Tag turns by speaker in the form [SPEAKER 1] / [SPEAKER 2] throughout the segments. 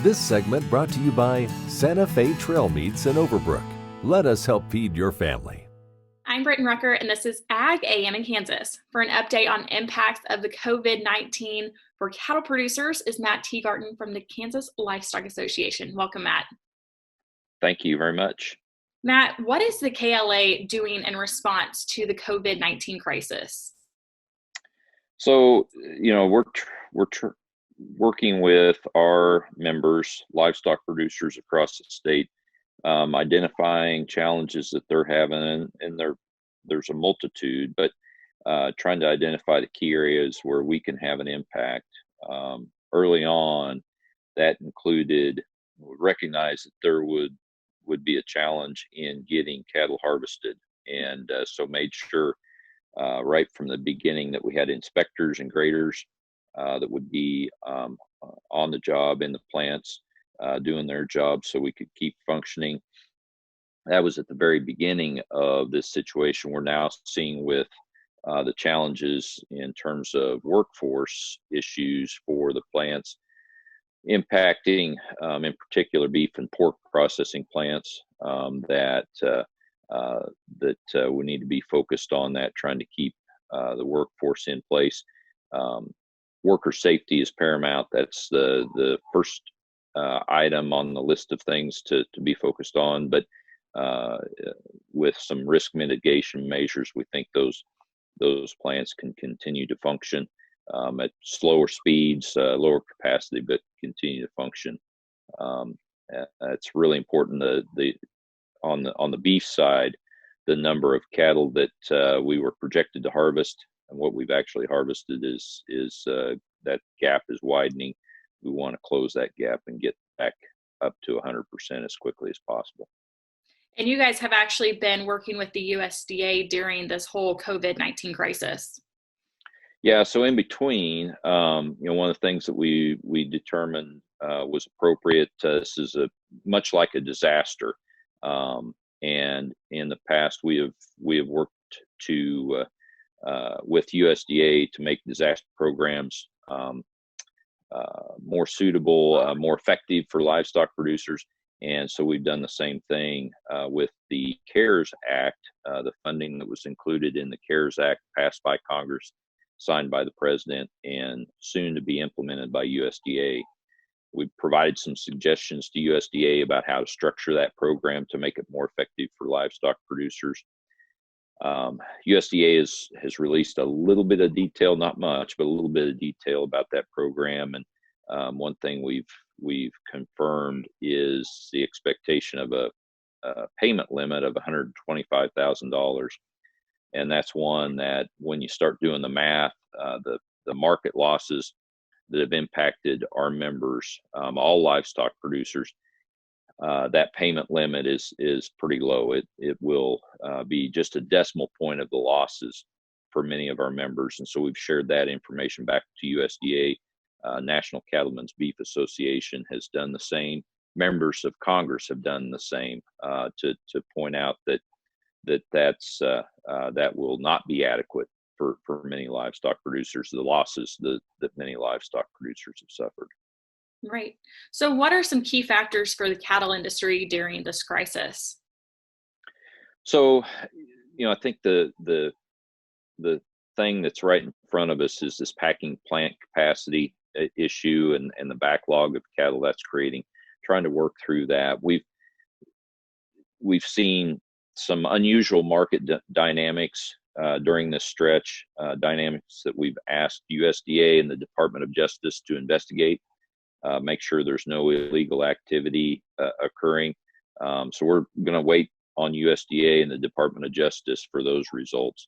[SPEAKER 1] This segment brought to you by Santa Fe Trail Meats in Overbrook. Let us help feed your family.
[SPEAKER 2] I'm Brityne Rucker, and this is AGam in Kansas. For an update on impacts of the COVID-19 for cattle producers is Matt Teagarden from the Kansas Livestock Association. Welcome, Matt.
[SPEAKER 3] Thank you very much.
[SPEAKER 2] Matt, what is the KLA doing in response to the COVID-19 crisis?
[SPEAKER 3] So, we're working with our members, livestock producers across the state, identifying challenges that they're having, and there's a multitude, but trying to identify the key areas where we can have an impact. Early on, that included recognize that there would be a challenge in getting cattle harvested, and so made sure right from the beginning that we had inspectors and graders that would be on the job in the plants doing their job so we could keep functioning. That was at the very beginning of this situation. We're now seeing with the challenges in terms of workforce issues for the plants impacting, in particular, beef and pork processing plants that we need to be focused on that, trying to keep the workforce in place. Worker safety is paramount. That's the first item on the list of things to be focused on. But with some risk mitigation measures, we think those plants can continue to function at slower speeds, lower capacity, but continue to function. It's really important. On the beef side, the number of cattle that we were projected to harvest and what we've actually harvested is that gap is widening. We want to close that gap and get back up to 100% as quickly as possible.
[SPEAKER 2] And you guys have actually been working with the USDA during this whole COVID-19 crisis.
[SPEAKER 3] Yeah, so in between, one of the things that we determined was appropriate. This is much like a disaster, and in the past we have worked to with USDA to make disaster programs more suitable, more effective for livestock producers. And so we've done the same thing with the CARES Act, the funding that was included in the CARES Act passed by Congress, signed by the president, and soon to be implemented by USDA. We've provided some suggestions to USDA about how to structure that program to make it more effective for livestock producers. USDA has released a little bit of detail, not much, but a little bit of detail about that program. And one thing we've confirmed is the expectation of a payment limit of $125,000. And that's one that when you start doing the math, the market losses that have impacted our members, all livestock producers, that payment limit is pretty low. It will be just a decimal point of the losses for many of our members. And so we've shared that information back to USDA. National Cattlemen's Beef Association has done the same. Members of Congress have done the same to point out that will not be adequate for many livestock producers, the losses that many livestock producers have suffered.
[SPEAKER 2] Right. So what are some key factors for the cattle industry during this crisis?
[SPEAKER 3] So, I think the thing that's right in front of us is this packing plant capacity issue and the backlog of cattle that's creating, trying to work through that. We've seen some unusual market dynamics during this stretch, dynamics that we've asked USDA and the Department of Justice to investigate, make sure there's no illegal activity occurring. So we're going to wait on USDA and the Department of Justice for those results.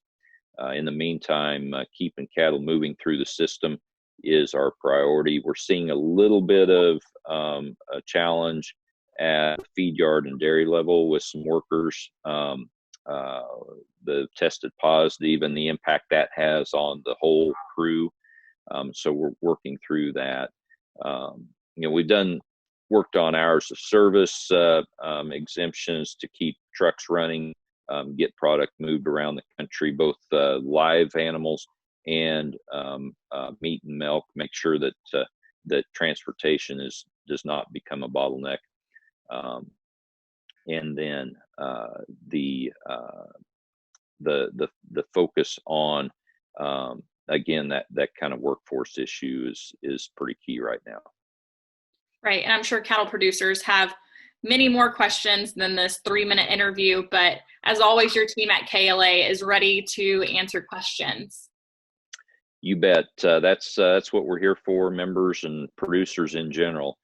[SPEAKER 3] In the meantime, keeping cattle moving through the system is our priority. We're seeing a little bit of a challenge at the feed yard and dairy level with some workers that tested positive and the impact that has on the whole crew. So we're working through that. We've worked on hours of service exemptions to keep trucks running, get product moved around the country, both live animals and meat and milk, make sure that transportation is does not become a bottleneck. And then the focus on again, that kind of workforce issue is pretty key right now.
[SPEAKER 2] Right. And I'm sure cattle producers have many more questions than this 3-minute interview, but as always, your team at KLA is ready to answer questions.
[SPEAKER 3] You bet. That's what we're here for, members and producers in general.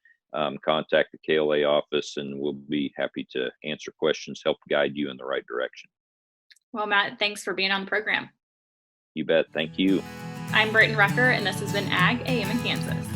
[SPEAKER 3] Contact the KLA office and we'll be happy to answer questions, help guide you in the right direction.
[SPEAKER 2] Well, Matt, thanks for being on the program.
[SPEAKER 3] You bet. Thank you.
[SPEAKER 2] I'm Brityne Rucker, and this has been AgAm in Kansas.